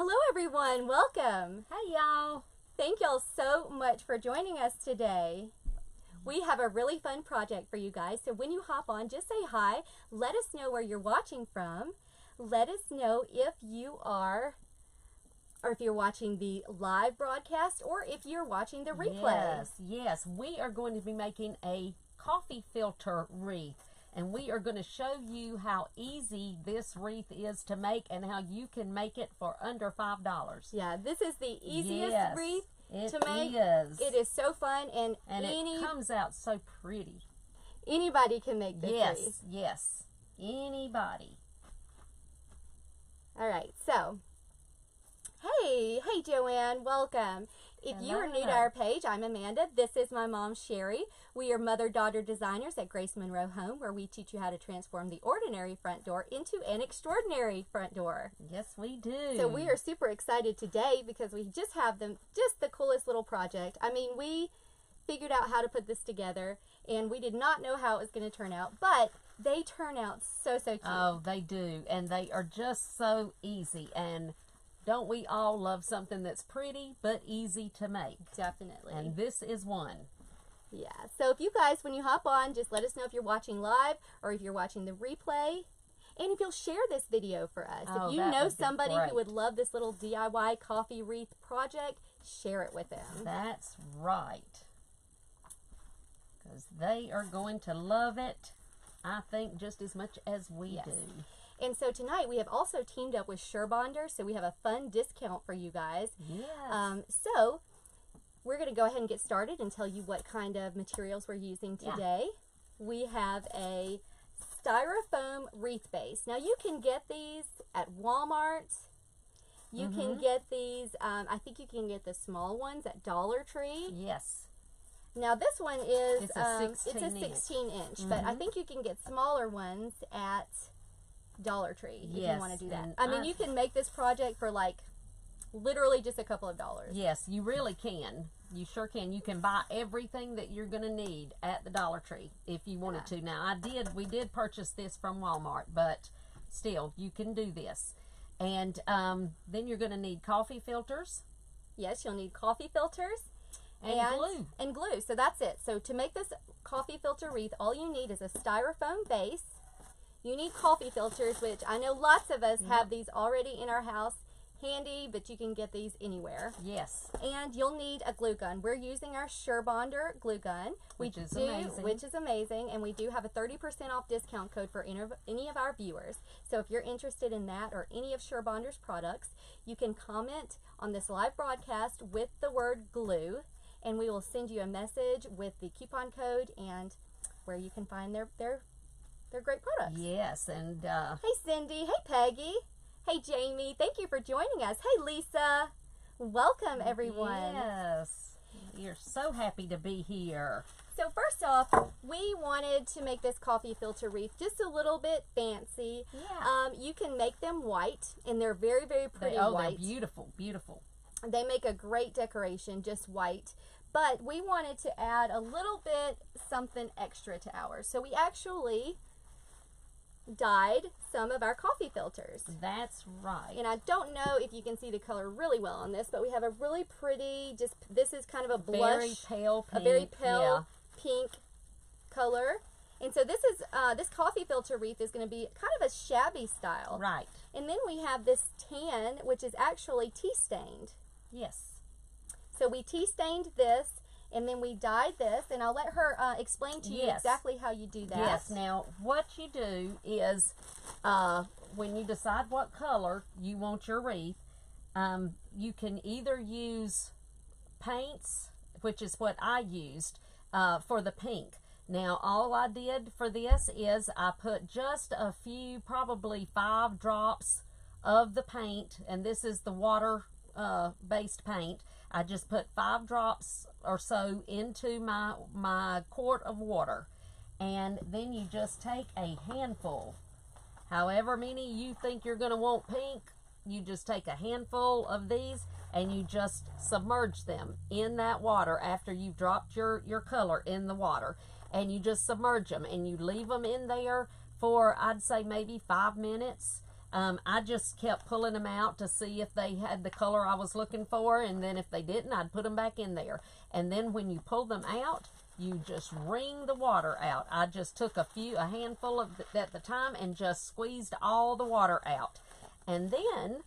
Hello everyone, welcome. Hey y'all. Thank y'all so much for joining us today. We have a really fun project for you guys, so when you hop on, just say hi. Let us know where you're watching from. Let us know if you are, or if you're watching the live broadcast, or if you're watching the replay. Yes, we are going to be making a coffee filter wreath. And we are going to show you how easy this wreath is to make and how you can make it for under $5. Yeah, this is the easiest wreath to make. It is so fun, and it comes out so pretty. Anybody can make this wreath. Yes, anybody. All right, so, hey Joanne, welcome. If you are new to our page, I'm Amanda. This is my mom, Sherry. We are mother-daughter designers at Grace Monroe Home, where we teach you how to transform the ordinary front door into an extraordinary front door. Yes, we do. So we are super excited today because we just have just the coolest little project. I mean, we figured out how to put this together, and we did not know how it was going to turn out, but they turn out so cute. Oh, they do, and they are just so easy, and don't we all love something that's pretty but easy to make? Definitely. And this is one. Yeah. So if you guys, when you hop on, just let us know if you're watching live or if you're watching the replay. And if you'll share this video for us. Oh, if you know somebody who would love this little DIY coffee wreath project, share it with them. That's right. Because they are going to love it, I think, just as much as we do. And so tonight we have also teamed up with SureBonder, so we have a fun discount for you guys. Yes. So we're going to go ahead and get started and tell you what kind of materials we're using today. We have a styrofoam wreath base. Now you can get these at Walmart. You can get these, I think you can get the small ones at Dollar Tree. Yes. Now this one is, it's a 16 inch, but I think you can get smaller ones at Dollar Tree if you want to do that. I mean, you can make this project for like literally just a couple of dollars. Yes, you really can. You sure can. You can buy everything that you're going to need at the Dollar Tree if you wanted to. Now, we did purchase this from Walmart, but still, you can do this. And then you're going to need coffee filters. Yes, you'll need coffee filters. And glue. And glue. So that's it. So to make this coffee filter wreath, all you need is a styrofoam base. You need coffee filters, which I know lots of us have these already in our house handy, but you can get these anywhere. Yes. And you'll need a glue gun. We're using our SureBonder glue gun, which is amazing. And we do have a 30% off discount code for any of our viewers. So if you're interested in that or any of SureBonder's products, you can comment on this live broadcast with the word glue, and we will send you a message with the coupon code and where you can find their great products. Yes, and hey Cindy, hey Peggy, hey Jamie, thank you for joining us. Hey Lisa, welcome everyone. Yes, you're so happy to be here. So first off, we wanted to make this coffee filter wreath just a little bit fancy. Yeah. You can make them white, and they're very, very pretty white. They're beautiful, beautiful. They make a great decoration, just white. But we wanted to add a little bit something extra to ours. So we actually dyed some of our coffee filters. That's right. And I don't know if you can see the color really well on this, but we have a really pretty, this is kind of a blush. Very pale pink. A very pale pink color. And so this is, this coffee filter wreath is going to be kind of a shabby style. Right. And then we have this tan, which is actually tea stained. Yes. So we tea stained this, and then we dyed this, and I'll let her explain to you exactly how you do that. Yes. Now, what you do is, when you decide what color you want your wreath, you can either use paints, which is what I used for the pink. Now, all I did for this is I put just a few, probably 5 drops of the paint, and this is the water based paint. I just put 5 drops or so into my quart of water, and then you just take a handful, however many you think you're going to want pink. You just take a handful of these and you just submerge them in that water after you've dropped your color in the water, and you just submerge them and you leave them in there for, I'd say, maybe 5 minutes. I just kept pulling them out to see if they had the color I was looking for, and then if they didn't, I'd put them back in there. And then when you pull them out, you just wring the water out. I just took a handful of at the time and just squeezed all the water out. And then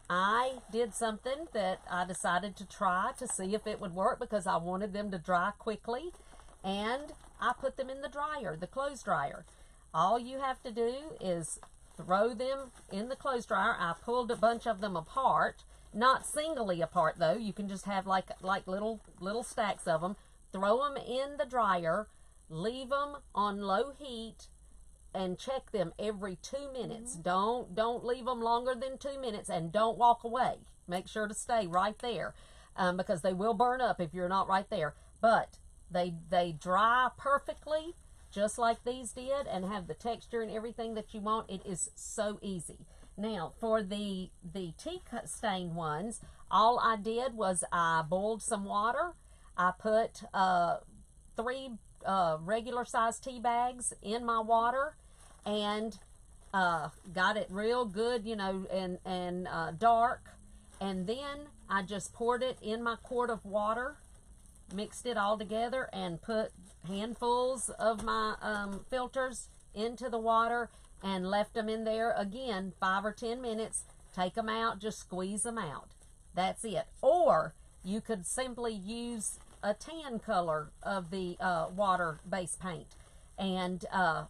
I did something that I decided to try to see if it would work, because I wanted them to dry quickly. And I put them in the dryer, the clothes dryer. All you have to do is throw them in the clothes dryer. I pulled a bunch of them apart, not singly apart though. You can just have like little stacks of them. Throw them in the dryer, leave them on low heat, and check them every 2 minutes. Don't leave them longer than 2 minutes, and don't walk away. Make sure to stay right there, because they will burn up if you're not right there. But they dry perfectly, just like these did, and have the texture and everything that you want. It is so easy. Now, for the tea stained ones, all I did was I boiled some water. I put 3 regular size tea bags in my water, and got it real good, you know, and dark. And then I just poured it in my quart of water, mixed it all together, and put handfuls of my filters into the water, and left them in there again 5 or 10 minutes. Take them out, just squeeze them out. That's it. Or you could simply use a tan color of the water-based paint and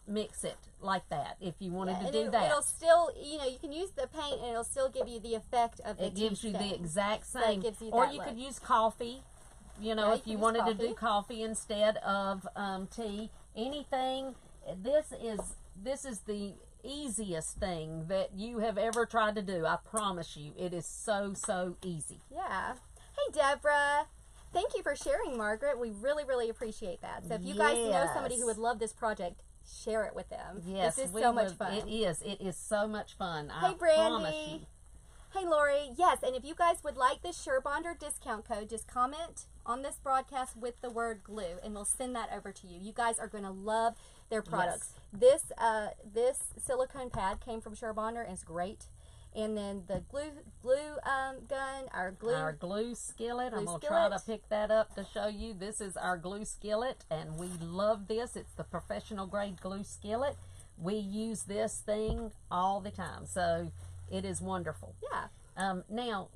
mix it like that if you wanted to do that. It'll still, you know, you can use the paint and it'll still give you the effect of the It gives you the exact same. So it gives you or that you look. could use coffee, you know, if you wanted to do coffee instead of tea. Anything. This is the easiest thing that you have ever tried to do. I promise you, it is so easy. Yeah. Hey, Deborah. Thank you for sharing, Margaret. We really appreciate that. So if you guys know somebody who would love this project, share it with them. Yes, this is so much fun. It is. It is so much fun. Hey, Brandy. Hey, Lori. Yes, and if you guys would like the SureBonder discount code, just comment on this broadcast with the word glue, and we'll send that over to you. You guys are going to love their products. Yes. This silicone pad came from SureBonder and it's great. And then the glue gun, our glue skillet. I'm going to try to pick that up to show you. This is our glue skillet, and we love this. It's the professional grade glue skillet. We use this thing all the time, so it is wonderful. Yeah. Now,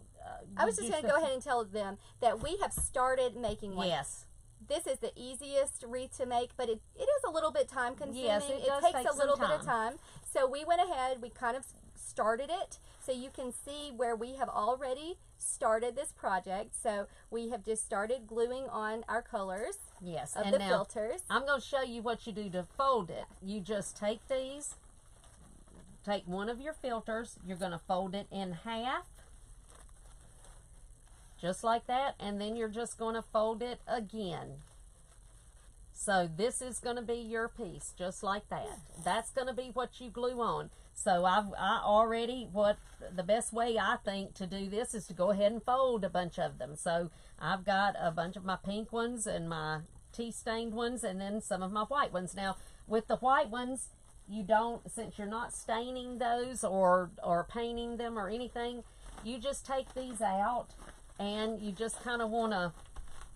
I was just going to go ahead and tell them that we have started making one. Yes. This is the easiest wreath to make, but it is a little bit time consuming. Yes, it takes a little bit of time. So we went ahead, we kind of started it, so you can see where we have already started this project. So we have just started gluing on our colors. Yes, of and the now filters. I'm going to show you what you do to fold it. You just take these, take one of your filters, you're going to fold it in half, just like that, and then you're just going to fold it again. So this is going to be your piece, just like that. That's going to be what you glue on. So the best way I think to do this is to go ahead and fold a bunch of them. So I've got a bunch of my pink ones and my tea stained ones, and then some of my white ones. Now with the white ones, you don't, since you're not staining those or painting them or anything, you just take these out and you just kind of want to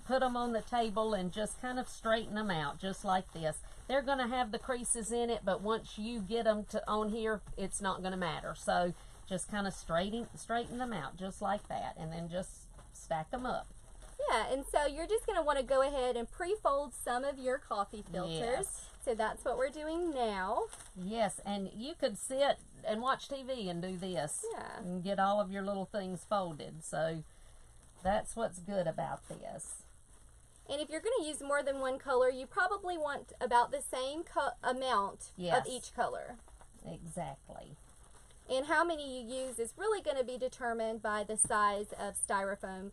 put them on the table and just kind of straighten them out, just like this. They're going to have the creases in it, but once you get them on here, it's not going to matter. So just kind of straighten them out, just like that, and then just stack them up. Yeah, and so you're just going to want to go ahead and pre-fold some of your coffee filters. Yes. So that's what we're doing now. Yes, and you could sit and watch TV and do this. Yeah. And get all of your little things folded. So that's what's good about this. And if you're going to use more than one color, you probably want about the same amount of each color. Exactly. And how many you use is really going to be determined by the size of styrofoam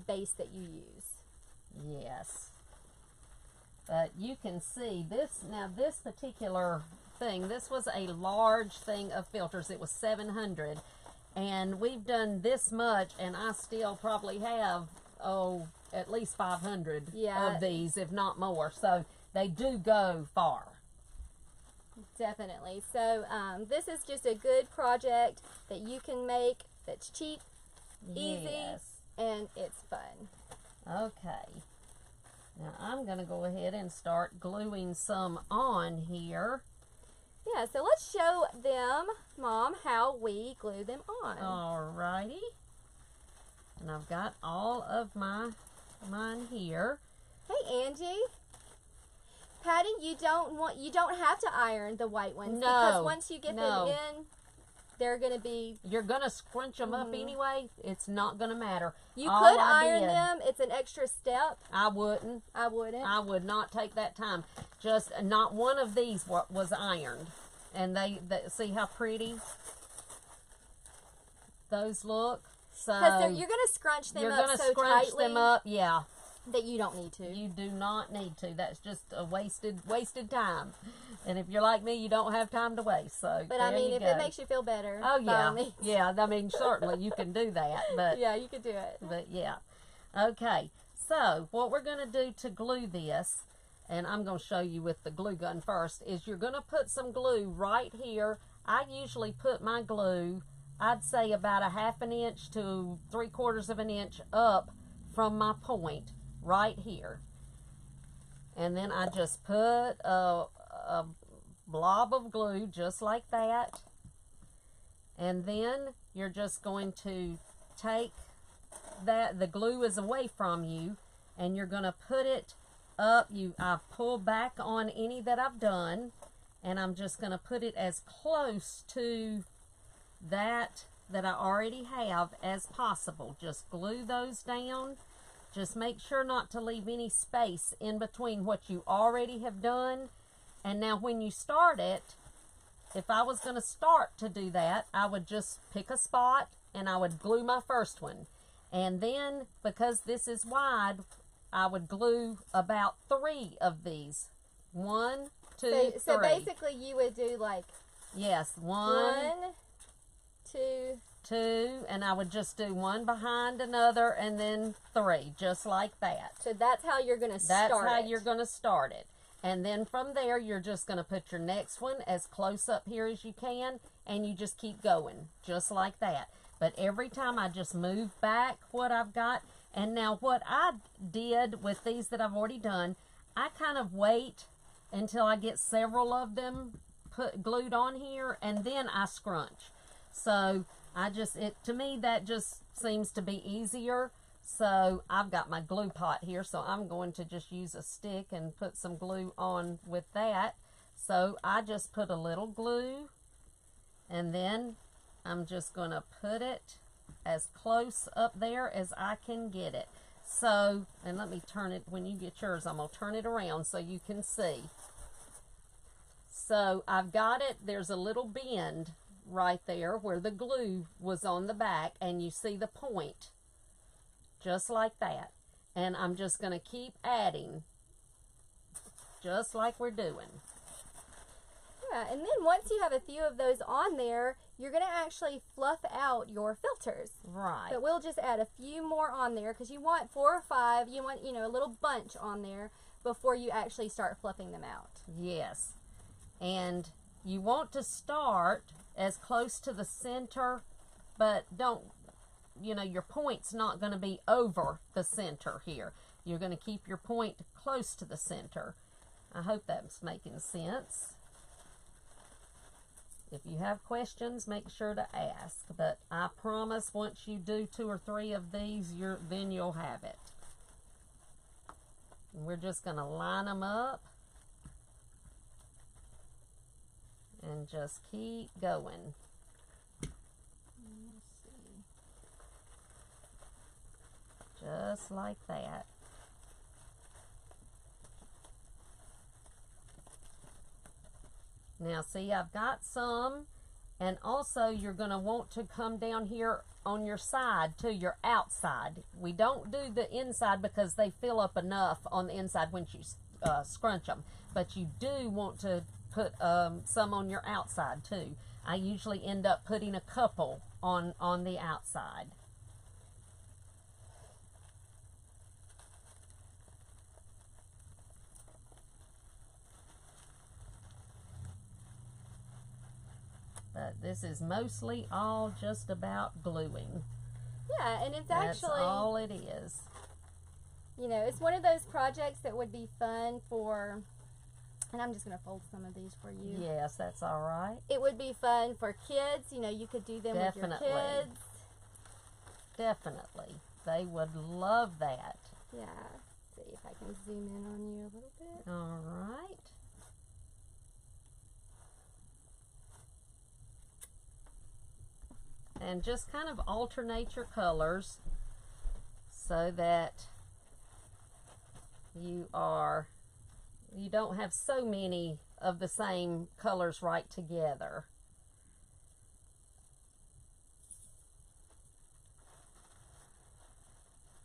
base that you use. Yes. But you can see this, now this particular thing, this was a large thing of filters. It was 700. And we've done this much, and I still probably have, at least 500 of these, if not more. So they do go far. Definitely. So this is just a good project that you can make that's cheap, easy, and it's fun. Okay. Now I'm going to go ahead and start gluing some on here. Yeah, so let's show them, Mom, how we glue them on. Alrighty. And I've got all of mine here. Hey, Angie. Patty, you don't have to iron the white ones, no, because once you get them in, they're going to be... You're going to scrunch them up anyway. It's not going to matter. You could iron them. It's an extra step. I wouldn't. I wouldn't. I would not take that time. Just not one of these was ironed. And they see how pretty those look? So because you're going to scrunch them up so tightly. You're going to scrunch them up, yeah. That you don't need to. You do not need to. That's just a wasted time. And if you're like me, you don't have time to waste. So, but I mean, if it makes you feel better, oh yeah, yeah. I mean, certainly you can do that. But yeah, you can do it. But yeah, okay. So what we're going to do to glue this, and I'm going to show you with the glue gun first, is you're going to put some glue right here. I usually put my glue, I'd say about a 1/2 inch to 3/4 of an inch up from my point. Right here. And then I just put a blob of glue just like that. And then you're just going to take that, the glue is away from you, and you're going to put it up. I've pulled back on any that I've done, and I'm just going to put it as close to that I already have as possible. Just glue those down. Just make sure not to leave any space in between what you already have done. And now when you start it, if I was going to start to do that, I would just pick a spot and I would glue my first one. And then, because this is wide, I would glue about 3 of these. 1, 2, 3. So basically you would do like... Yes, 1, 2, and I would just do 1 behind another and then 3, just like that. So that's how you're going to start it. That's how you're going to start it. And then from there, you're just going to put your next one as close up here as you can, and you just keep going, just like that. But every time I just move back what I've got. And now what I did with these that I've already done, I kind of wait until I get several of them glued on here, and then I scrunch. So to me, that just seems to be easier. So I've got my glue pot here, so I'm going to just use a stick and put some glue on with that. So I just put a little glue, and then I'm just going to put it as close up there as I can get it. So, and let me turn it, when you get yours, I'm going to turn it around so you can see. So I've got it, there's a little bend right there where the glue was on the back, and you see the point just like that. And I'm just going to keep adding just like we're doing. Yeah, and then once you have a few of those on there, you're going to actually fluff out your filters. Right. But we'll just add a few more on there because you want 4 or 5, you want, a little bunch on there before you actually start fluffing them out. Yes. And you want to start as close to the center, but don't, your point's not going to be over the center here. You're going to keep your point close to the center. I hope that's making sense. If you have questions, make sure to ask. But I promise once you do 2 or 3 of these, then you'll have it. And we're just going to line them up. And just keep going. Let's see. Just like that. Now see, I've got some, and also you're going to want to come down here on your side to your outside. We don't do the inside because they fill up enough on the inside once you scrunch them, but you do want to put some on your outside too. I usually end up putting a couple on the outside. But this is mostly all just about gluing. Yeah, and it's That's actually all it is. You know, it's one of those projects that would be fun for, and I'm just going to fold some of these for you. Yes, that's all right. It would be fun for kids. You know, you could do them Definitely. with your kids. Definitely. They would love that. Yeah. Let's see if I can zoom in on you a little bit. All right. And just kind of alternate your colors so that you don't have so many of the same colors right together.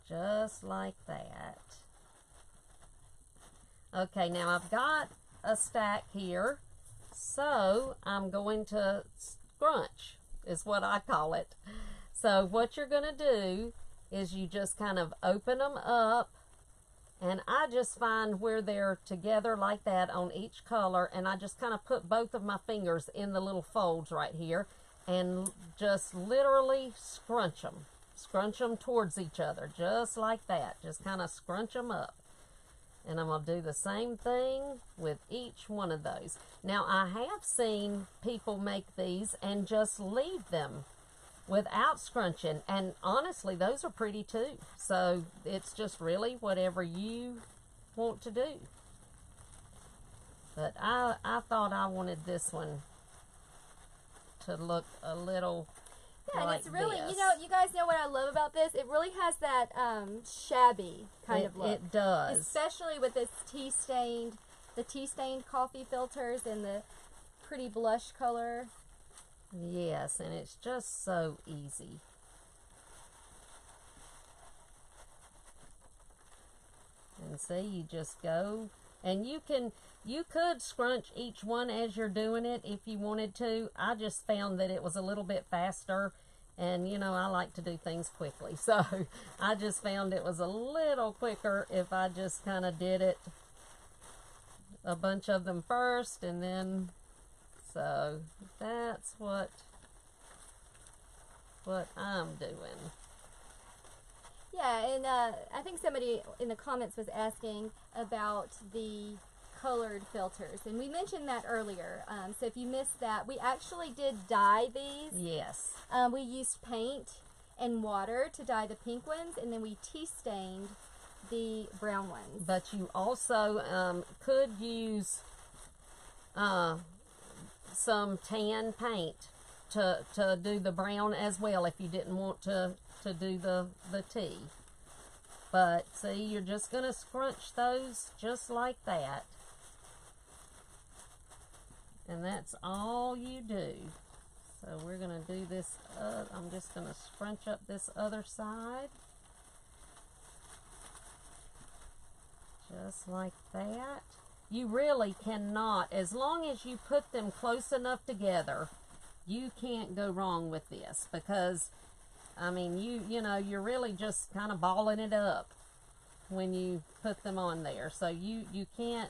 Just like that. Okay, now I've got a stack here, so I'm going to scrunch, is what I call it. So what you're going to do is you just kind of open them up, and I just find where they're together like that on each color, and I just kind of put both of my fingers in the little folds right here and just literally scrunch them. Scrunch them towards each other, just like that. Just kind of scrunch them up. And I'm going to do the same thing with each one of those. Now, I have seen people make these and just leave them without scrunching. And honestly, those are pretty too. So, it's just really whatever you want to do. But I thought I wanted this one to look a little and like it's really, this. you know, you guys know what I love about this? It really has that shabby kind of look. It does. Especially with this the tea-stained coffee filters and the pretty blush color. Yes, and it's just so easy. And see, you just go, and you could scrunch each one as you're doing it if you wanted to. I just found that it was a little bit faster, and you know, I like to do things quickly. So I just found it was a little quicker if I just kind of did it, a bunch of them first, and then, so that's what I'm doing. Yeah, and I think somebody in the comments was asking about the colored filters, and we mentioned that earlier. So if you missed that, we actually did dye these. Yes. We used paint and water to dye the pink ones, and then we tea stained the brown ones. But you also could use some tan paint to do the brown as well if you didn't want to do the tea. But see, you're just going to scrunch those just like that. And that's all you do. So we're going to do this, I'm just going to scrunch up this other side. Just like that. You really cannot, as long as you put them close enough together, you can't go wrong with this, because I mean, you know, you're really just kind of balling it up when you put them on there. So you can't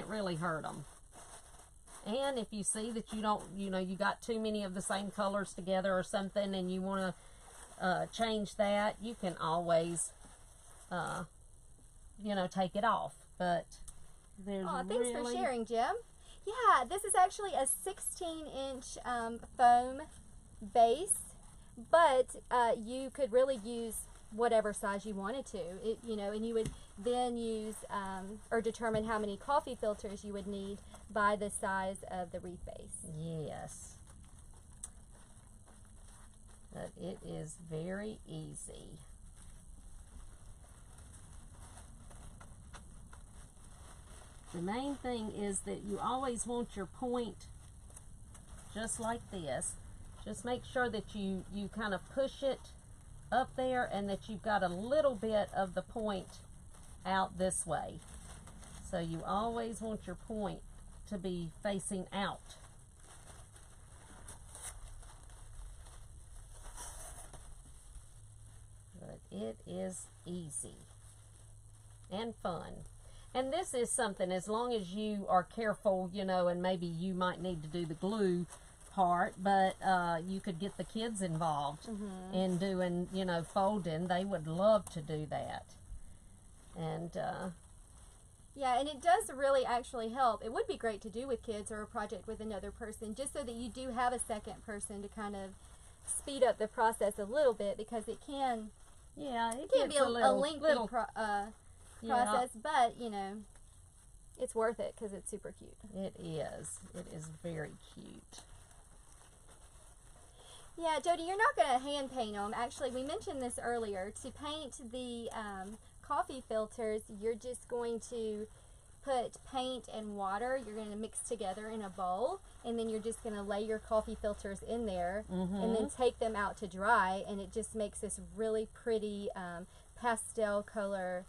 really hurt them. And if you see that you don't, you know, you got too many of the same colors together or something, and you want to change that, you can always, you know, take it off. But there's thanks for sharing, Jim. Yeah, this is actually a 16-inch foam base, but you could really use whatever size you wanted to. You know, and you would then use or determine how many coffee filters you would need by the size of the wreath base. Yes. But it is very easy. The main thing is that you always want your point just like this. Just make sure that you kind of push it up there, and that you've got a little bit of the point out this way. So you always want your point to be facing out. But it is easy and fun. And this is something, as long as you are careful, you know, and maybe you might need to do the glue part, but you could get the kids involved in doing, you know, folding. They would love to do that. And yeah, and it does really actually help. It would be great to do with kids or a project with another person, just so that you do have a second person to kind of speed up the process a little bit, because it can be a lengthy process, but you know, it's worth it because it's super cute. It is very cute. Yeah, Jody, you're not going to hand paint them. Actually, we mentioned this earlier. To paint the coffee filters, you're just going to put paint and water. You're going to mix together in a bowl, and then you're just going to lay your coffee filters in there, and then take them out to dry, and it just makes this really pretty pastel color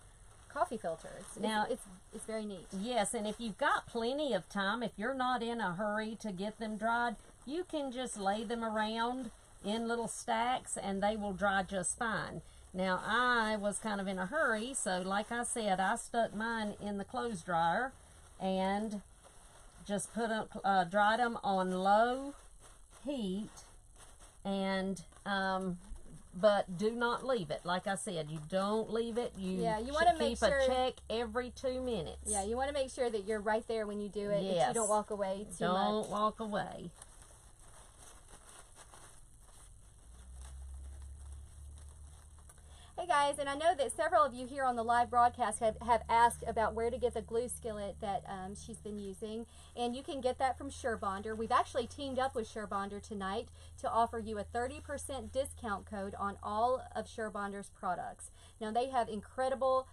coffee filters. Now, it's very neat. Yes, and if you've got plenty of time, if you're not in a hurry to get them dried, you can just lay them around in little stacks and they will dry just fine. Now, I was kind of in a hurry, so like I said, I stuck mine in the clothes dryer and just dried them on low heat, and but do not leave it. Like I said, you don't leave it. You want to keep a check every 2 minutes. Yeah, you want to make sure that you're right there when you do it. Yes. That you don't walk away too much. Don't walk away. Hey guys, and I know that several of you here on the live broadcast have asked about where to get the glue skillet that she's been using, and you can get that from SureBonder. We've actually teamed up with SureBonder tonight to offer you a 30% discount code on all of SureBonder's products. Now, they have incredible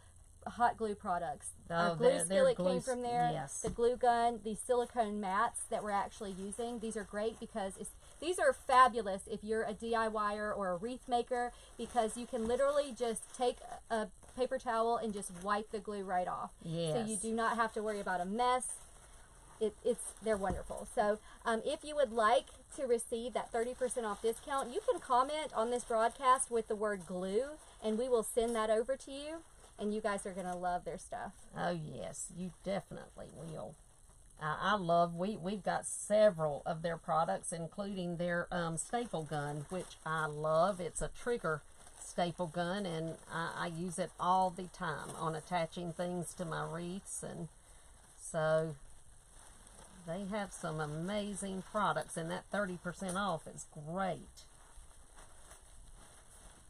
hot glue products. Our glue skillet came from there. Yes. The glue gun, the silicone mats that we're actually using, these are great because these are fabulous if you're a DIYer or a wreath maker, because you can literally just take a paper towel and just wipe the glue right off. Yes. So you do not have to worry about a mess. They're wonderful. So if you would like to receive that 30% off discount, you can comment on this broadcast with the word glue, and we will send that over to you, and you guys are going to love their stuff. Oh yes, you definitely will. I love, we've got several of their products, including their staple gun, which I love. It's a trigger staple gun, and I use it all the time on attaching things to my wreaths. And so they have some amazing products, and that 30% off is great.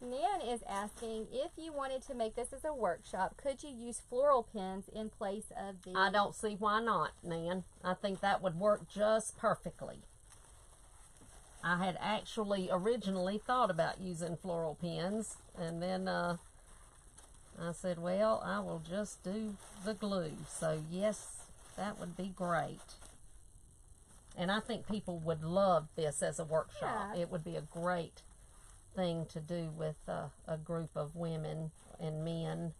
Nan is asking, if you wanted to make this as a workshop, could you use floral pins in place of the... I don't see why not, Nan. I think that would work just perfectly. I had actually originally thought about using floral pins, and then I said, well, I will just do the glue. So yes, that would be great. And I think people would love this as a workshop. Yeah. It would be a great thing to do with a group of women and men.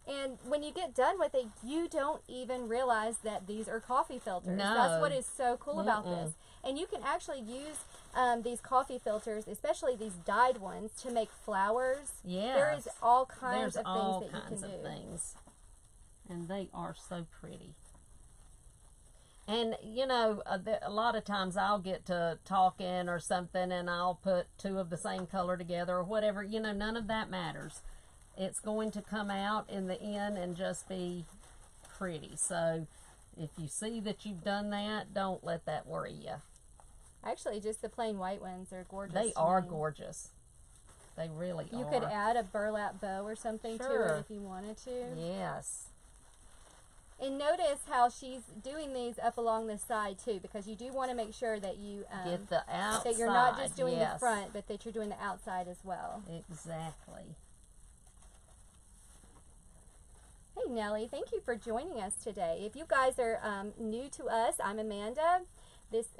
And when you get done with it, you don't even realize that these are coffee filters. No. That's what is so cool about this. And you can actually use these coffee filters, especially these dyed ones, to make flowers. Yes. There is all kinds of all things that kinds you can of do. things. And they are so pretty. And, you know, a lot of times I'll get to talking or something, and I'll put two of the same color together or whatever. You know, none of that matters. It's going to come out in the end and just be pretty. So if you see that you've done that, don't let that worry you. Actually, just the plain white ones are gorgeous. They are gorgeous. They really are. You could add a burlap bow or something to it if you wanted to. Yes. And notice how she's doing these up along the side too, because you do want to make sure that you get the outside. That you're not just doing the front, but that you're doing the outside as well. Exactly. Hey Nellie, thank you for joining us today. If you guys are new to us, I'm Amanda.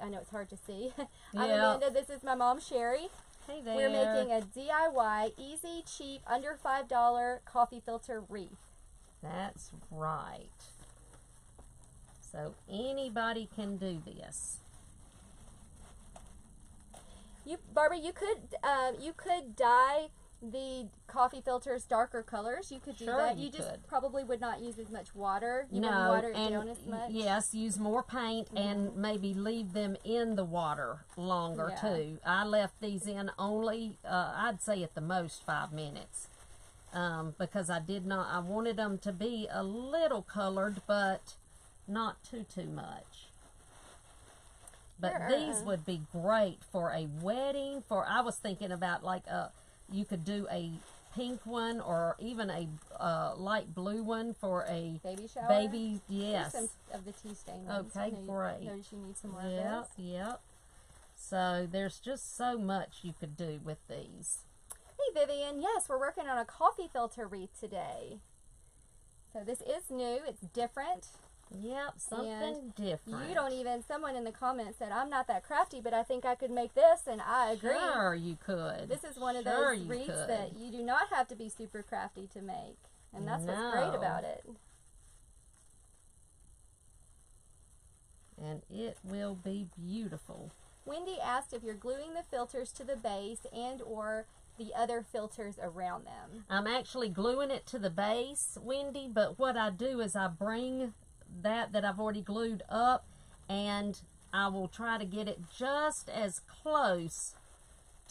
I know it's hard to see. I'm Amanda. This is my mom, Sherry. Hey there. We're making a DIY, easy, cheap, under $5 coffee filter wreath. That's right. So anybody can do this. Barbara, you could dye the coffee filters darker colors, you could do that. You just probably would not use as much water. You wouldn't water it down as much. Yes, use more paint and maybe leave them in the water longer too. I left these in only, I'd say at the most 5 minutes. Because I wanted them to be a little colored, but not too much. But these would be great for a wedding. I was thinking about like you could do a pink one or even a light blue one for a baby shower. Yes. Some of the tea stain ones. Okay, great. Notice you need some more of this. Yep. So there's just so much you could do with these. Hey Vivian, yes, we're working on a coffee filter wreath today. So this is new. It's different. Yep, something different. Someone in the comments said, I'm not that crafty, but I think I could make this, and I agree. Sure, you could. This is one of those wreaths that you do not have to be super crafty to make, and that's what's great about it. And it will be beautiful. Wendy asked if you're gluing the filters to the base and or the other filters around them. I'm actually gluing it to the base, Wendy, but what I do is I bring that I've already glued up, and I will try to get it just as close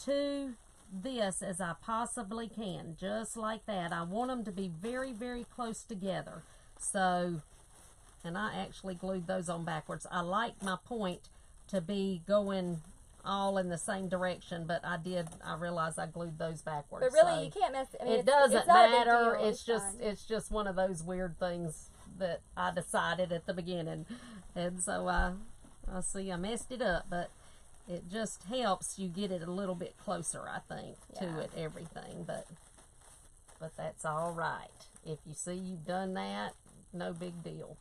to this as I possibly can, just like that. I want them to be very, very close together. So, and I actually glued those on backwards. I like my point to be going all in the same direction, but I realized I glued those backwards. But really, so you can't mess. I mean, it doesn't matter. It's just one of those weird things that I decided at the beginning, and so I see I messed it up, but it just helps you get it a little bit closer, I think, to it, everything, but that's all right. If you see you've done that, no big deal.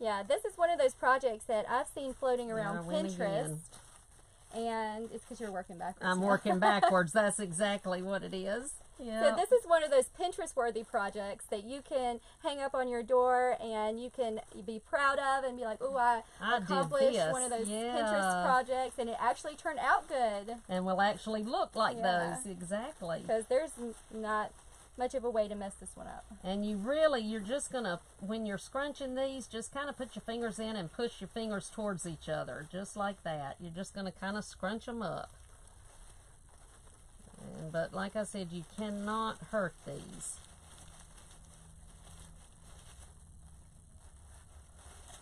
Yeah, this is one of those projects that I've seen floating around Pinterest, and it's because you're working backwards. I'm working backwards. That's exactly what it is. Yeah. So this is one of those Pinterest-worthy projects that you can hang up on your door and you can be proud of and be like, oh, I accomplished one of those Pinterest projects, and it actually turned out good. And will actually look like those, exactly. Because there's not much of a way to mess this one up. And you're just going to, when you're scrunching these, just kind of put your fingers in and push your fingers towards each other, just like that. You're just going to kind of scrunch them up. But like I said, you cannot hurt these.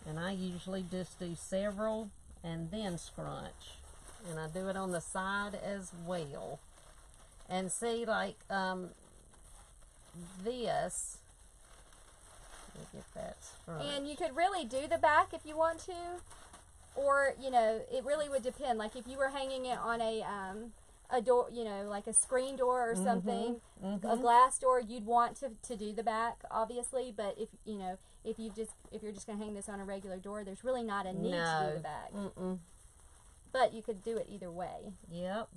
And I usually just do several and then scrunch. And I do it on the side as well. And see, like this, let me get that scrunch. And you could really do the back if you want to. Or, you know, it really would depend. Like if you were hanging it on a door, you know, like a screen door or something, a glass door, you'd want to do the back, obviously. But if you're just going to hang this on a regular door, there's really not a need to do the back. But you could do it either way. Yep.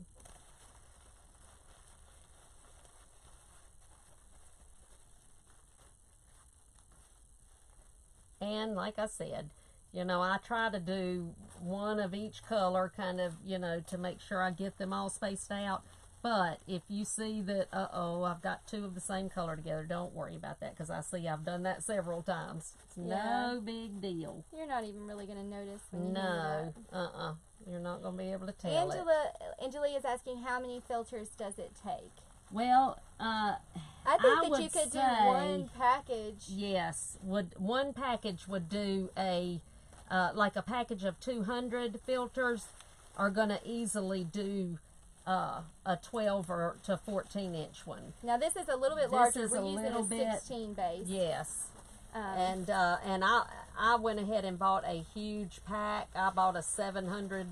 And like I said, you know, I try to do one of each color, kind of, you know, to make sure I get them all spaced out. But if you see that, I've got two of the same color together, don't worry about that, because I see I've done that several times. It's no big deal. You're not even really going to notice when you do that. You're not going to be able to tell Angela is asking, how many filters does it take? Well, I think that you could do one package. Yes, one package would do like a package of 200 filters are going to easily do a 12 or to 14 inch one. Now this is a little bit larger. We're using a 16 base. Yes. And I went ahead and bought a huge pack. I bought a 700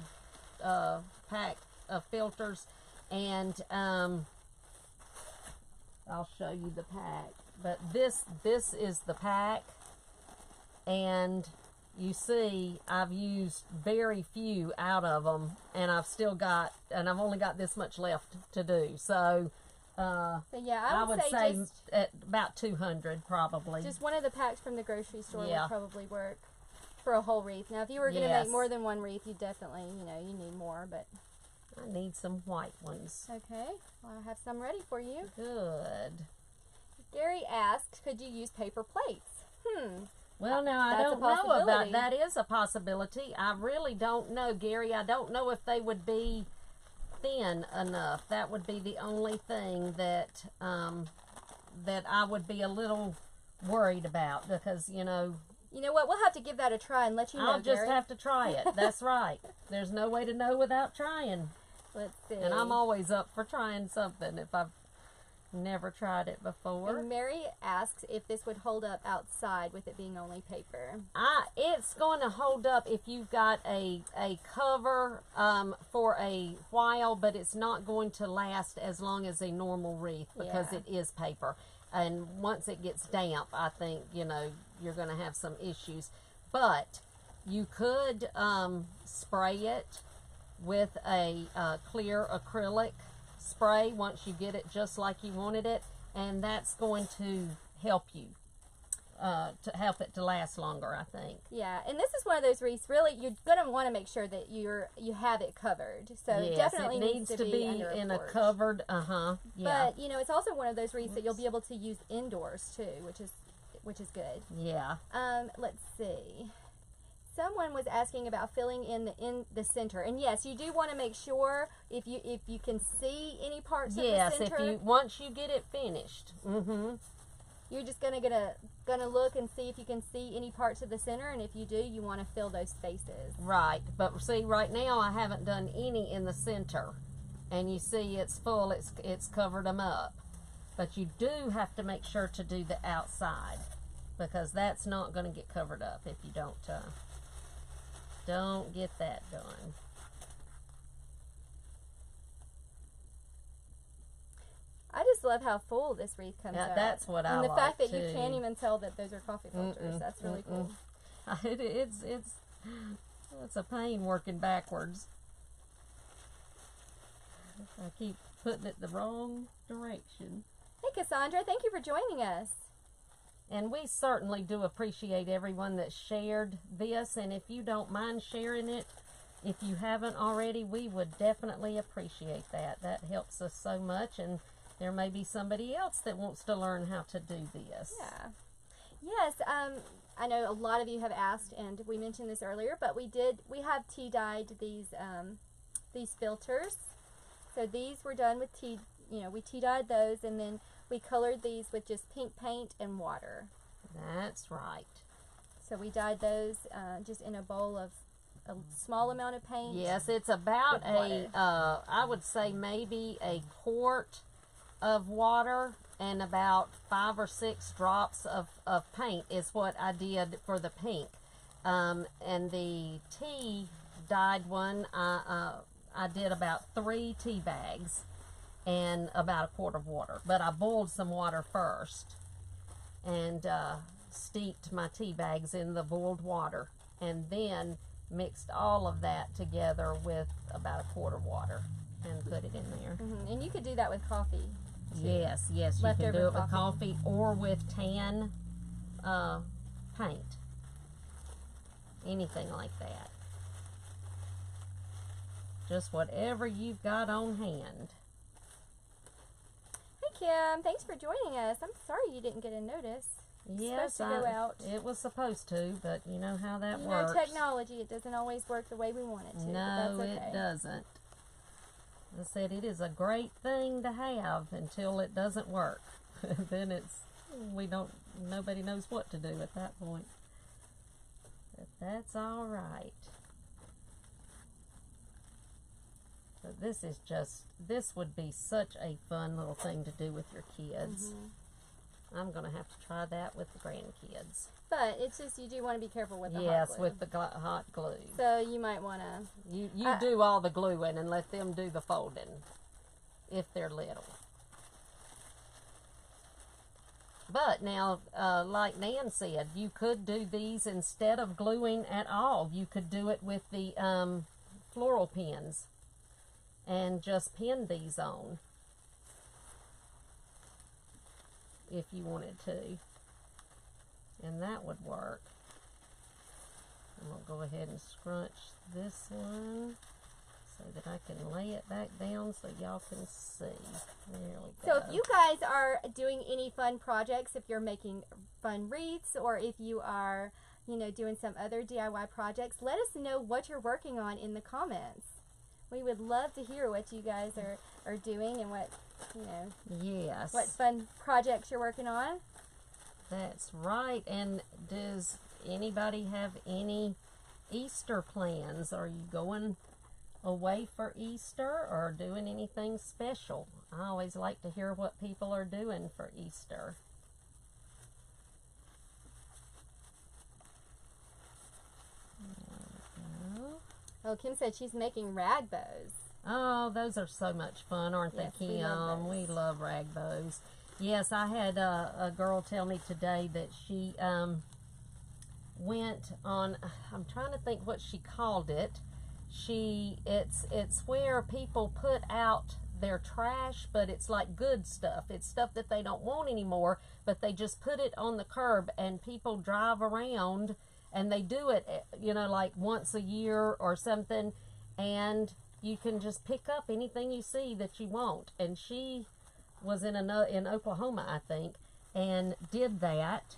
pack of filters, and I'll show you the pack. But this is the pack, and you see I've used very few out of them, and I've only got this much left to do. So yeah, I would say at about 200 probably. Just one of the packs from the grocery store would probably work for a whole wreath. Now if you were going to make more than one wreath, you definitely, you need more, but I need some white ones. Okay, well, I have some ready for you. Good. Gary asks, could you use paper plates? Well, now, I don't know about that. Is a possibility. I really don't know, Gary. I don't know if they would be thin enough. That would be the only thing that that I would be a little worried about, because, you know... You know what? We'll have to give that a try and let you know, I'll just Gary. have to try it. That's right. There's no way to know without trying. Let's see. And I'm always up for trying something if I've never tried it before. And Mary asks if this would hold up outside with it being only paper. It's going to hold up if you've got a cover for a while, but it's not going to last as long as a normal wreath, because it is paper. And once it gets damp, I think, you know, you're going to have some issues. But you could spray it with a clear acrylic spray once you get it just like you wanted it, and that's going to help you to help it to last longer, I think. Yeah, and this is one of those wreaths, really, you're going to want to make sure that you have it covered. So yes, definitely it needs to be in a porch. covered, yeah. But, you know, it's also one of those wreaths that you'll be able to use indoors, too, which is good. Yeah. Let's see. Someone was asking about filling in the center, and yes, you do want to make sure if you can see any parts of the center. Yes, once you get it finished. You're just gonna look and see if you can see any parts of the center, and if you do, you want to fill those spaces. Right, but see, right now I haven't done any in the center, and you see it's full. It's covered them up, but you do have to make sure to do the outside, because that's not going to get covered up if you don't get that done. I just love how full this wreath comes out. That's what I like, and the fact that too. you can't even tell that those are coffee filters. That's really cool. It's a pain working backwards. I keep putting it the wrong direction. Hey, Cassandra, thank you for joining us. And we certainly do appreciate everyone that shared this, and if you don't mind sharing it, if you haven't already, we would definitely appreciate that. That helps us so much, and there may be somebody else that wants to learn how to do this. Yeah. Yes, I know a lot of you have asked, and we mentioned this earlier, but we have tea dyed these filters. So these were done with tea, we tea dyed those, and then we colored these with just pink paint and water. That's right. So we dyed those just in a bowl of a small amount of paint. Yes, it's about I would say maybe a quart of water and about 5 or 6 drops of paint is what I did for the pink. And the tea dyed one, I did about 3 tea bags and about a quart of water. But I boiled some water first and steeped my tea bags in the boiled water, and then mixed all of that together with about a quart of water and put it in there. And you could do that with coffee too. Yes, you can do it with coffee or with tan paint. Anything like that. Just whatever you've got on hand. Hey Kim, thanks for joining us. I'm sorry you didn't get a notice. Yes, to go out. It was supposed to, but you know how that works. You know, technology, it doesn't always work the way we want it to. No, but that's okay. It doesn't. I said it is a great thing to have until it doesn't work. Then nobody knows what to do at that point. But that's all right. But this would be such a fun little thing to do with your kids. I'm going to have to try that with the grandkids. But it's just, you do want to be careful with the hot glue. Yes, with the hot glue. So you might want to... You do all the gluing and let them do the folding, if they're little. But now, like Nan said, you could do these instead of gluing at all. You could do it with the floral pins and just pin these on if you wanted to, and that would work. And we'll go ahead and scrunch this one so so that I can lay it back down so y'all can see. There we So go. if you guys are doing any fun projects, if you're making fun wreaths, or if you are, you know, doing some other DIY projects, let us know what you're working on in the comments. We would love to hear what you guys are doing and what, you know, yes, what fun projects you're working on. That's right. And does anybody have any Easter plans? Are you going away for Easter or doing anything special? I always like to hear what people are doing for Easter. Oh, Kim said she's making rag bows. Oh, those are so much fun, aren't they, Kim? We love rag bows. Yes, I had a girl tell me today that she went on, I'm trying to think what she called it. It's where people put out their trash, but it's like good stuff. It's stuff that they don't want anymore, but they just put it on the curb, and people drive around, and they do it, you know, like once a year or something, and you can just pick up anything you see that you want. And she was in Oklahoma, I think, and did that.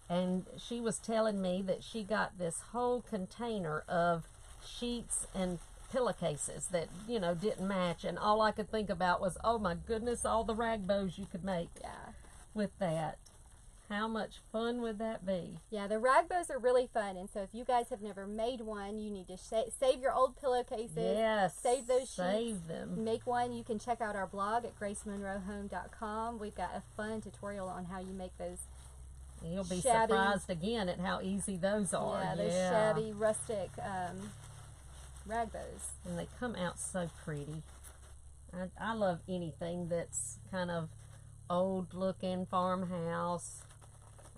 And she was telling me that she got this whole container of sheets and pillowcases that, you know, didn't match. And all I could think about was, oh my goodness, all the rag bows you could make with that. How much fun would that be? Yeah, the rag bows are really fun. And so if you guys have never made one, you need to save your old pillowcases. Yes. Save those sheets. Save them. Make one. You can check out our blog at gracemonroehome.com. We've got a fun tutorial on how you make those. You'll be surprised again at how easy those are. Yeah, those shabby, rustic rag bows. And they come out so pretty. I love anything that's kind of old looking farmhouse.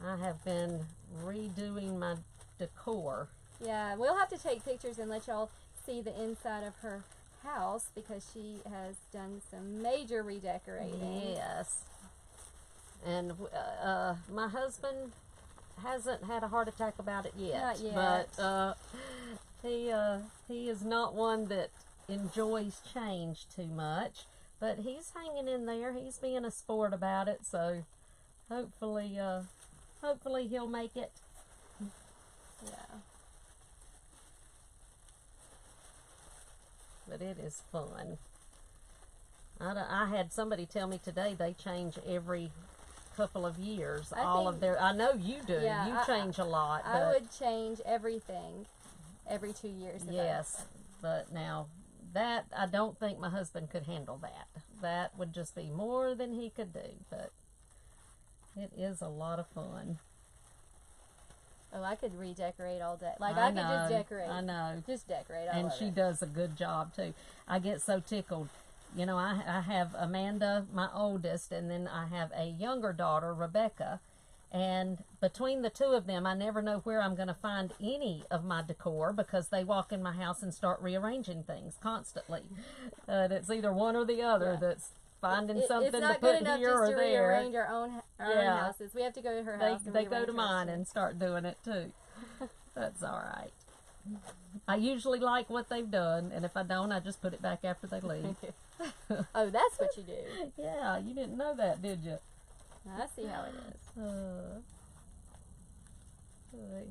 I have been redoing my decor. Yeah, we'll have to take pictures and let y'all see the inside of her house because she has done some major redecorating. Yes. And my husband hasn't had a heart attack about it yet. Not yet. But he is not one that enjoys change too much. But he's hanging in there. He's being a sport about it. So hopefully he'll make it. Yeah. But it is fun. I had somebody tell me today they change every couple of years. I know you do. Yeah, you change a lot. I would change everything every 2 years. Yes, but now that I don't think my husband could handle that. That would just be more than he could do. But it is a lot of fun. Oh, I could redecorate all day. Like, I could just decorate. I know. Just decorate all And she does a good job, too. I get so tickled. You know, I have Amanda, my oldest, and then I have a younger daughter, Rebecca. And between the two of them, I never know where I'm going to find any of my decor because they walk in my house and start rearranging things constantly. It's either one or the other that's finding something to put here or there. It's not good enough just to rearrange our own houses. We have to go to her house and they go to mine and start doing it too. That's all right. I usually like what they've done, and if I don't, I just put it back after they leave. Oh, that's what you do. Yeah, you didn't know that, did you? I see how it is.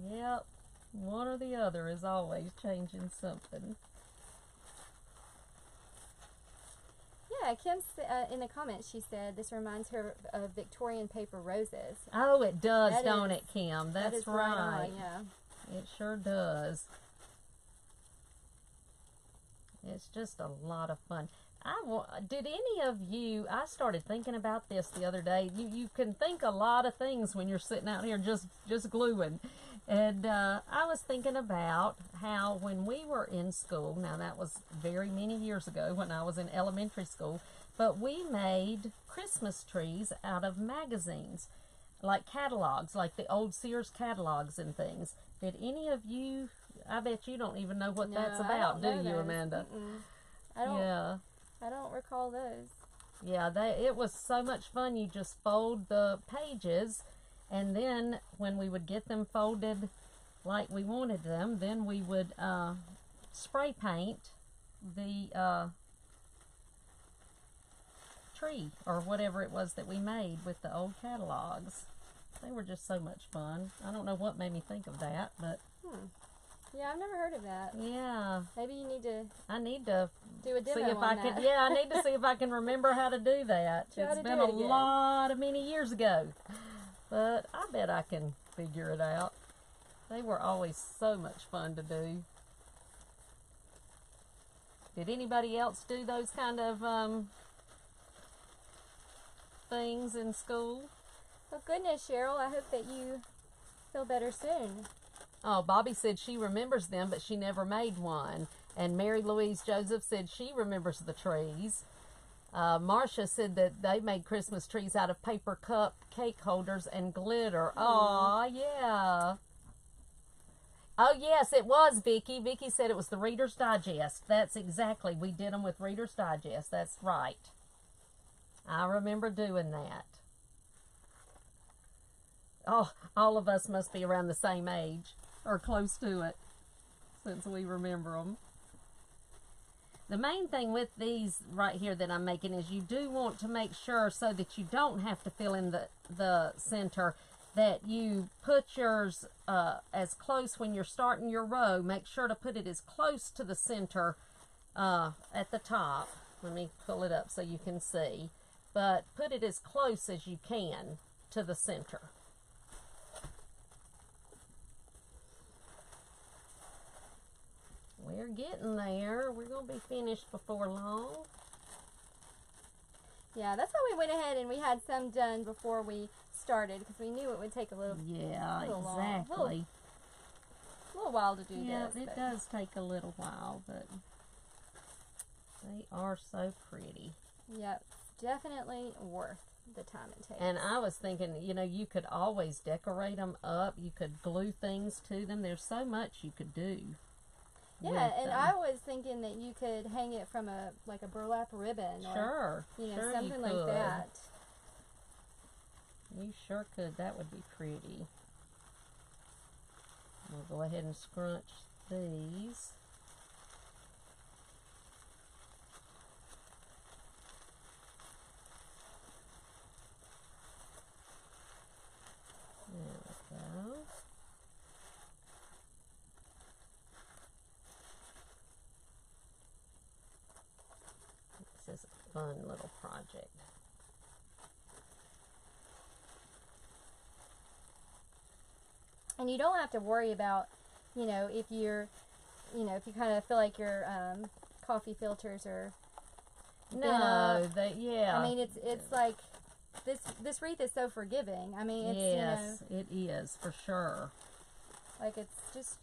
Yep, one or the other is always changing something. Yeah, Kim, in the comments, she said this reminds her of Victorian paper roses. Oh, it does, don't it, Kim? That's that is right. On, yeah. It sure does. It's just a lot of fun. Did any of you, I started thinking about this the other day. You can think a lot of things when you're sitting out here just gluing. And I was thinking about how when we were in school, now that was very many years ago when I was in elementary school, but we made Christmas trees out of magazines, like catalogs, like the old Sears catalogs and things. Did any of you, I bet you don't even know what that's about, do you, Amanda? I don't recall those. Yeah, it was so much fun. You just fold the pages, and then when we would get them folded like we wanted them, then we would spray paint the tree or whatever it was that we made with the old catalogs. They were just so much fun. I don't know what made me think of that, but yeah, I've never heard of that. Yeah, maybe you need to. I need to do a demo see if on I that. can. Yeah, I need to see if I can remember how to do that. It's been a lot of many years ago, but I bet I can figure it out. They were always so much fun to do. Did anybody else do those kind of things in school? Well, goodness, Cheryl, I hope that you feel better soon. Oh, Bobby said she remembers them, but she never made one. And Mary Louise Joseph said she remembers the trees. Marcia said that they made Christmas trees out of paper cup cake holders and glitter. Aw, yeah. Oh, yes, it was, Vicky. Vicky said it was the Reader's Digest. That's exactly. We did them with Reader's Digest. That's right. I remember doing that. Oh, all of us must be around the same age, or close to it, since we remember them. The main thing with these right here that I'm making is you do want to make sure, so that you don't have to fill in the center, that you put yours as close when you're starting your row. Make sure to put it as close to the center at the top. Let me pull it up so you can see. But put it as close as you can to the center. We're getting there. We're going to be finished before long. Yeah, that's why we went ahead and we had some done before we started, because we knew it would take a little exactly. A little while to do this. Yeah, it does take a little while, but they are so pretty. Yep, definitely worth the time it takes. And I was thinking, you know, you could always decorate them up. You could glue things to them. There's so much you could do. Yeah, and I was thinking that you could hang it from a burlap ribbon, or something like that. You sure could. That would be pretty. We'll go ahead and scrunch these. There we go. This is a fun little project. And you don't have to worry about, if you kind of feel like your coffee filters are I mean, it's like this wreath is so forgiving. I mean, it's it is for sure. Like, it's just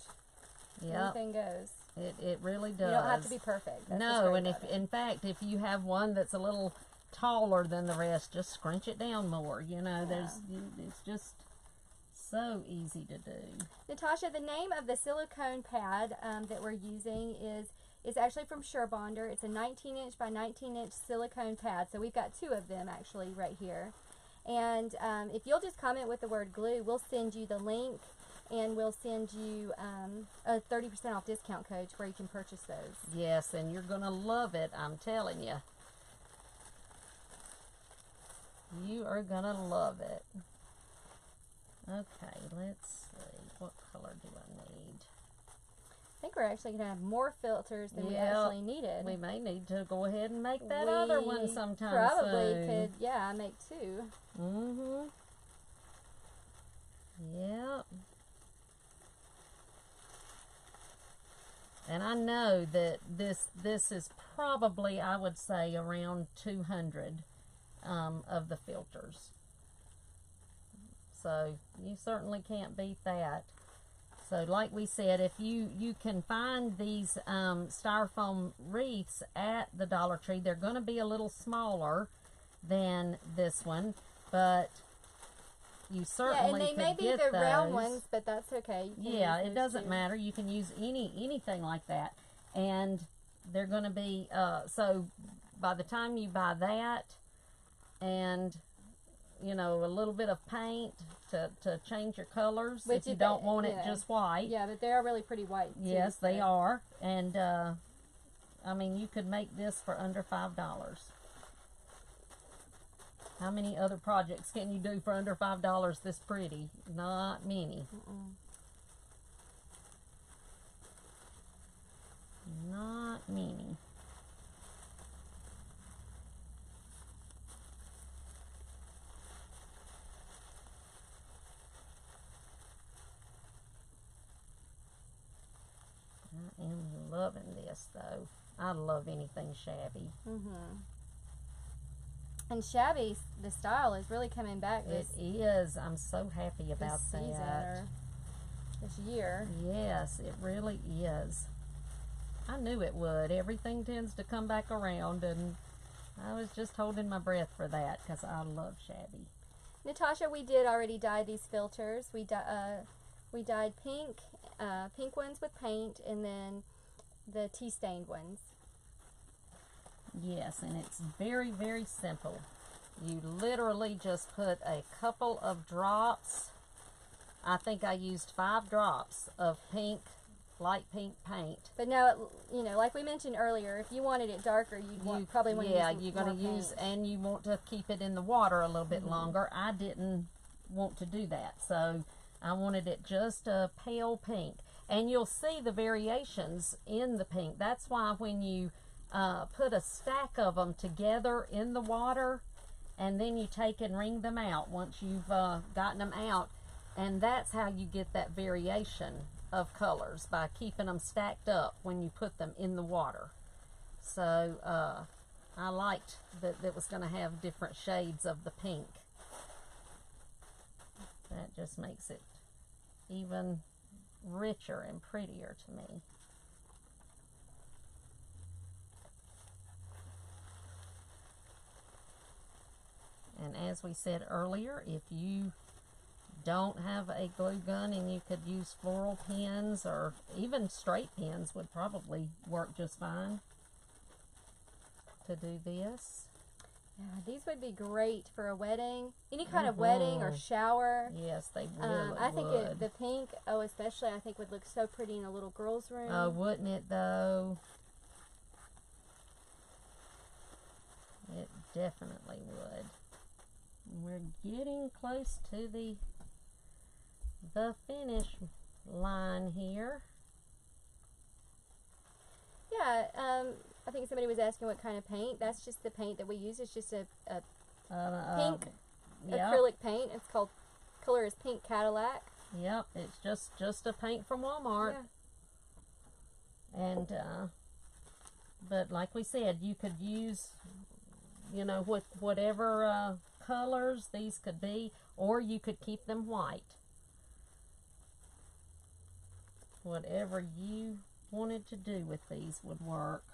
anything goes. It really does. You don't have to be perfect. No, and in fact, if you have one that's a little taller than the rest, just scrunch it down more. It's just so easy to do. Natasha, the name of the silicone pad that we're using is actually from Surebonder. It's a 19-inch by 19-inch silicone pad. So we've got 2 of them actually right here. And if you'll just comment with the word glue, we'll send you the link, and we'll send you a 30% off discount code where you can purchase those. Yes, and you're going to love it, I'm telling you. You are going to love it. Okay, let's see. What color do I need? I think we're actually going to have more filters than we actually needed. We may need to go ahead and make that other one sometime probably soon. could, make 2. Mm-hmm. Yep. And I know that this is probably, I would say, around 200 of the filters. So you certainly can't beat that. So like we said, if you can find these styrofoam wreaths at the Dollar Tree, they're going to be a little smaller than this one, but you certainly and they may be get the those. round ones, but that's okay. Yeah, it doesn't matter. You can use anything like that, and they're going to be so by the time you buy that, and a little bit of paint to change your colors, if you don't want it just white. Yeah, but they are really pretty white. Yes, they are, and I mean, you could make this for under $5. How many other projects can you do for under $5 this pretty? Not many. Not many. I am loving this, though. I love anything shabby. And shabby, the style is really coming back. It is. I'm so happy about this season that. or this year. Yes, it really is. I knew it would. Everything tends to come back around, and I was just holding my breath for that because I love shabby. Natasha, we did already dye these filters. We dyed pink ones with paint, and then the tea stained ones. Yes, and it's very, very simple. You literally just put a couple of drops. I think I used 5 drops of pink, light pink paint. But now, you know, like we mentioned earlier, if you wanted it darker, you'd probably want to use you're going to use, and you want to keep it in the water a little bit longer. I didn't want to do that, so I wanted it just a pale pink. And you'll see the variations in the pink. That's why when you put a stack of them together in the water, and then you take and wring them out once you've gotten them out, and that's how you get that variation of colors, by keeping them stacked up when you put them in the water. So I liked that it was going to have different shades of the pink. That just makes it even richer and prettier to me. And as we said earlier, if you don't have a glue gun and you could use floral pens, or even straight pens would probably work just fine to do this. Yeah, these would be great for a wedding, any kind of wedding or shower. Yes, they really I think would. the pink, especially, I think would look so pretty in a little girl's room. Oh, wouldn't it though? It definitely would. We're getting close to the finish line here. Yeah, I think somebody was asking what kind of paint. That's just the paint that we use. It's just a pink acrylic paint. It's called, color is Pink Cadillac. Yep, it's just a paint from Walmart. Yeah. And but like we said, you could use, you know, whatever colors these could be, or you could keep them white. Whatever you wanted to do with these would work.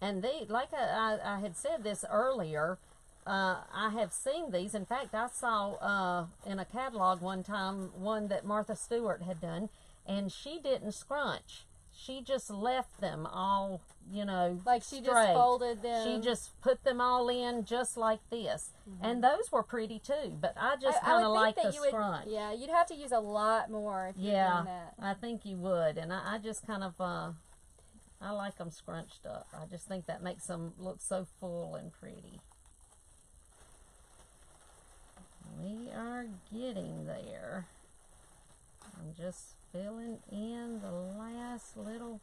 And like I had said this earlier, I have seen these. In fact, I saw in a catalog one time one that Martha Stewart had done, and she didn't scrunch. She just left them all, you know, like she straight. just folded them. She just put them all in just like this. And those were pretty too, but I just kind of like the scrunch. Yeah, you'd have to use a lot more if you're doing that. I think you would. And I just kind of, I like them scrunched up. I just think that makes them look so full and pretty. We are getting there. I'm just filling in the last little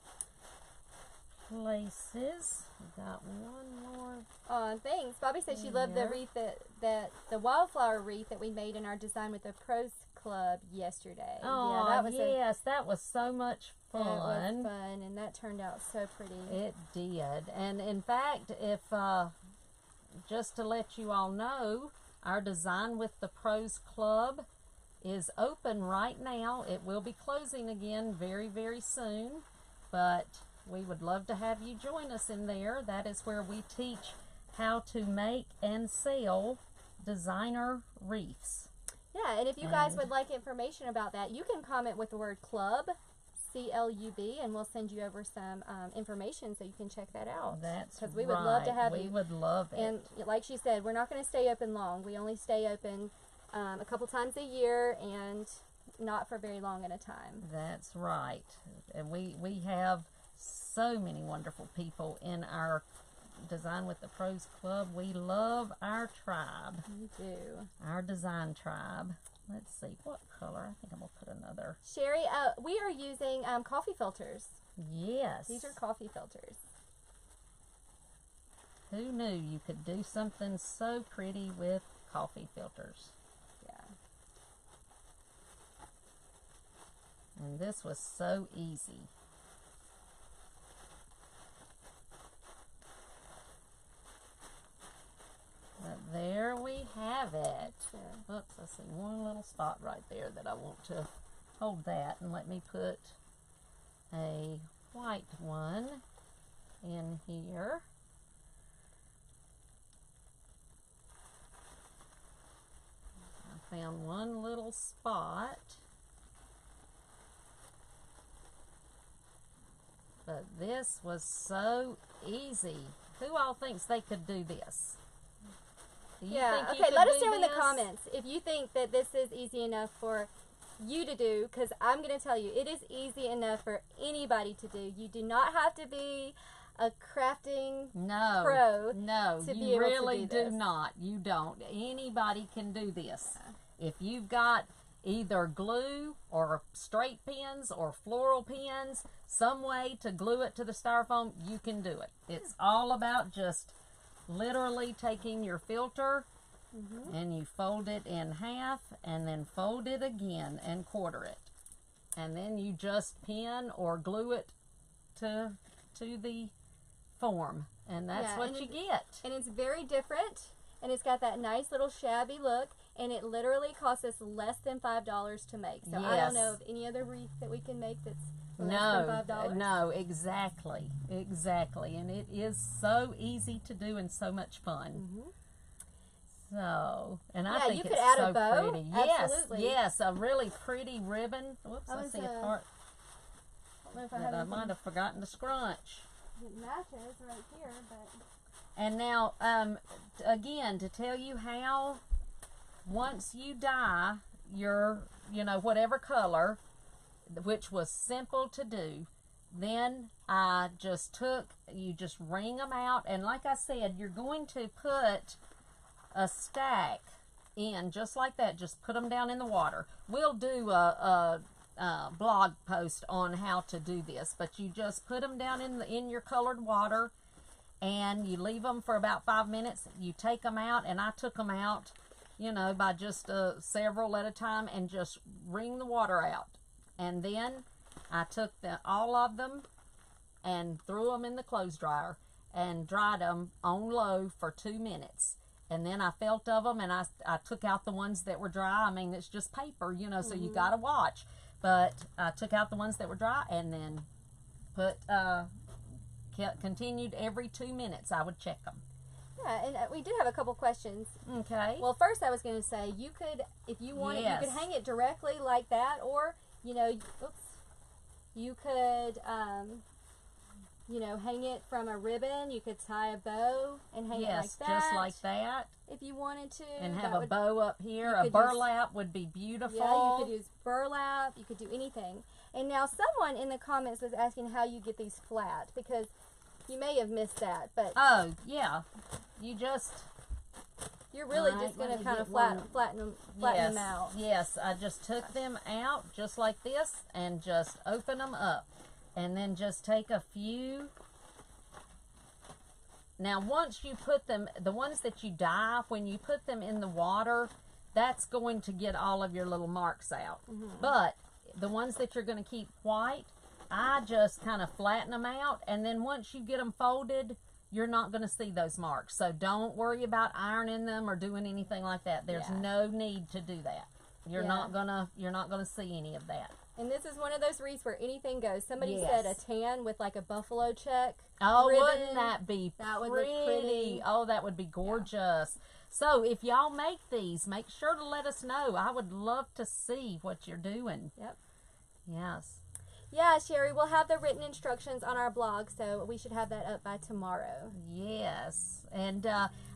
places. Got one more. Thanks. Bobby said she loved the wreath the wildflower wreath that we made in our design with the Pros Club yesterday. Oh, yeah, that was so much fun. That was fun, and that turned out so pretty. It did. And in fact, if just to let you all know, our design with the Pros Club is open right now. It will be closing again very, very soon, but we would love to have you join us in there. That is where we teach how to make and sell designer wreaths. Yeah, and if you guys would like information about that, you can comment with the word club, C-L-U-B, and we'll send you over some information so you can check that out. That's because we would love to have you. We would love it. And like she said, we're not going to stay open long. We only stay open a couple times a year and not for very long at a time. That's right. And we have so many wonderful people in our Design with the Pros Club. We love our tribe. We do. Our design tribe. Let's see, what color? I think I'm going to put another. Sherry, we are using coffee filters. Yes. These are coffee filters. Who knew you could do something so pretty with coffee filters? Yeah. And this was so easy. But there we have it. Sure. Oops, I see one little spot right there that I want to hold that, and let me put a white one in here. I found one little spot. But this was so easy. Who all thinks they could do this? Yeah, okay, let us know in the comments if you think that this is easy enough for you to do, because I'm going to tell you, it is easy enough for anybody to do. You do not have to be a crafting pro. No, to be you able really to do do this. not. You don't. Anybody can do this. If you've got either glue or straight pins or floral pins, some way to glue it to the styrofoam, you can do it. It's all about just literally taking your filter and you fold it in half and then fold it again and quarter it. And then you just pin or glue it to the form. And that's what you get. And it's very different, and it's got that nice little shabby look, and it literally costs us less than $5 to make. So I don't know of any other wreath that we can make that's less than $5. No, exactly. And it is so easy to do and so much fun. So, and I think you it's could add so a bow. pretty. Absolutely. Yes, a really pretty ribbon. Whoops, I see a part I don't know if that I might have forgotten to scrunch. It matches right here, but... And now, again, to tell you how, once you dye your, whatever color, which was simple to do, then I just you just wring them out, and like I said, you're going to put a stack in just like that. Just put them down in the water. We'll do a blog post on how to do this, but you just put them down in your colored water, and you leave them for about 5 minutes. You take them out, and I took them out, by just several at a time, and just wring the water out. And then I took all of them and threw them in the clothes dryer and dried them on low for 2 minutes. And then I felt of them, and I took out the ones that were dry. I mean, it's just paper, so you got to watch. But I took out the ones that were dry, and then continued every 2 minutes. I would check them. Yeah, and we do have a couple questions. Okay. Well, first I was going to say, you could, if you wanted, you could hang it directly like that, or, you could, hang it from a ribbon. You could tie a bow and hang it like that. Yes, just like that. If you wanted to. And have a bow up here. A burlap would be beautiful. Yeah, you could use burlap. You could do anything. And now someone in the comments was asking how you get these flat, because you may have missed that. But oh, yeah. You're really just going to kind of flatten them out. Yes, I just took them out just like this and just open them up. And then just take a few. Now, once you put them, the ones that you dye, when you put them in the water, that's going to get all of your little marks out. But the ones that you're going to keep white, I just kind of flatten them out. And then once you get them folded, you're not going to see those marks. So don't worry about ironing them or doing anything like that. There's no need to do that. You're not gonna see any of that. And this is one of those wreaths where anything goes. Somebody said a tan with like a buffalo check. Oh, ribbon. wouldn't that be that would look pretty. Oh, that would be gorgeous. Yeah. So if y'all make these, make sure to let us know. I would love to see what you're doing. Yep. Yes. Yeah, Sherry, we'll have the written instructions on our blog, so we should have that up by tomorrow. Yes. And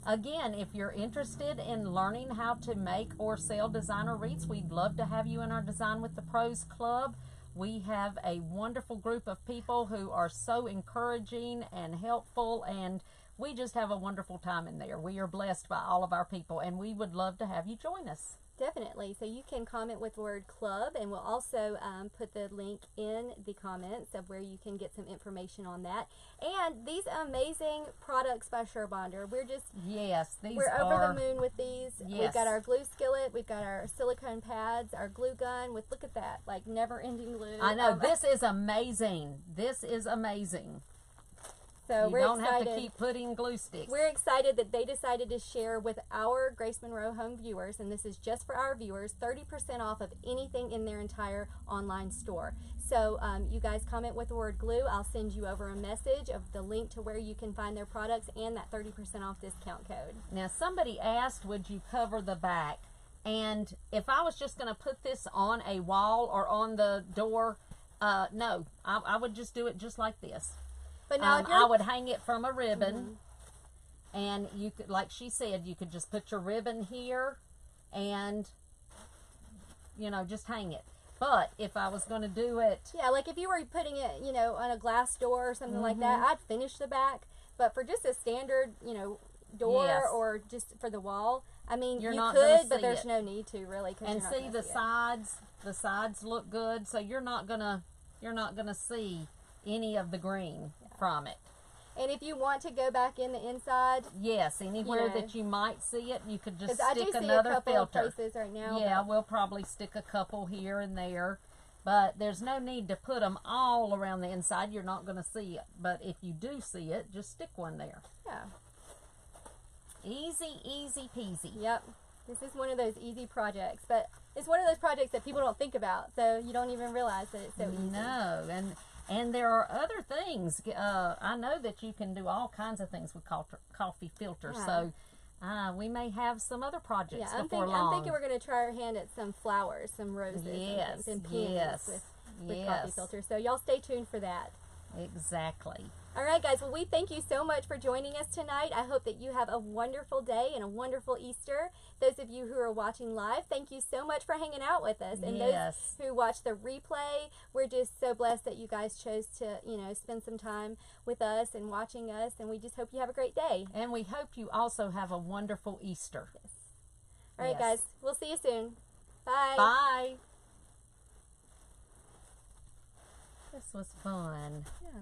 again, if you're interested in learning how to make or sell designer wreaths, we'd love to have you in our Design with the Pros Club. We have a wonderful group of people who are so encouraging and helpful, and we just have a wonderful time in there. We are blessed by all of our people, and we would love to have you join us. Definitely. So you can comment with the word club, and we'll also put the link in the comments of where you can get some information on that. And these amazing products by Surebonder, we're just we're over the moon with these. Yes. We've got our glue skillet, we've got our silicone pads, our glue gun with, look at that, like never-ending glue. I know, this is amazing. This is amazing. So you don't have to keep putting glue sticks. We're excited that they decided to share with our Grace Monroe home viewers, and this is just for our viewers, 30% off of anything in their entire online store. So you guys comment with the word glue. I'll send you over a message of the link to where you can find their products and that 30% off discount code. Now, somebody asked, would you cover the back? And if I was just going to put this on a wall or on the door, no, I would just do it just like this. But now I would hang it from a ribbon, and you could, like she said, you could just put your ribbon here and, you know, just hang it. But if I was going to do it... Yeah, like if you were putting it, you know, on a glass door or something like that, I'd finish the back. But for just a standard, you know, door or just for the wall, I mean, you could, but there's no need to really. And see the sides? The sides look good, so you're not gonna see any of the green from it. And if you want to go back in the inside, yes, anywhere that you might see it, you could just stick I do see another a couple filter. of places right now. Yeah, we'll probably stick a couple here and there, but there's no need to put them all around the inside. You're not going to see it, but if you do see it, just stick one there. Yeah. Easy, easy peasy. Yep. This is one of those easy projects, but it's one of those projects that people don't think about, so you don't even realize that it's so easy. No, and there are other things. I know that you can do all kinds of things with coffee filters, so we may have some other projects before long. I'm thinking we're going to try our hand at some flowers, some roses, and peonies with coffee filters. So y'all stay tuned for that. Exactly. All right, guys. Well, we thank you so much for joining us tonight. I hope that you have a wonderful day and a wonderful Easter. Those of you who are watching live, thank you so much for hanging out with us. And those who watch the replay, we're just so blessed that you guys chose to, you know, spend some time with us and watching us. And we just hope you have a great day. And we hope you also have a wonderful Easter. Yes. All right, guys. We'll see you soon. Bye. Bye. This was fun. Yeah.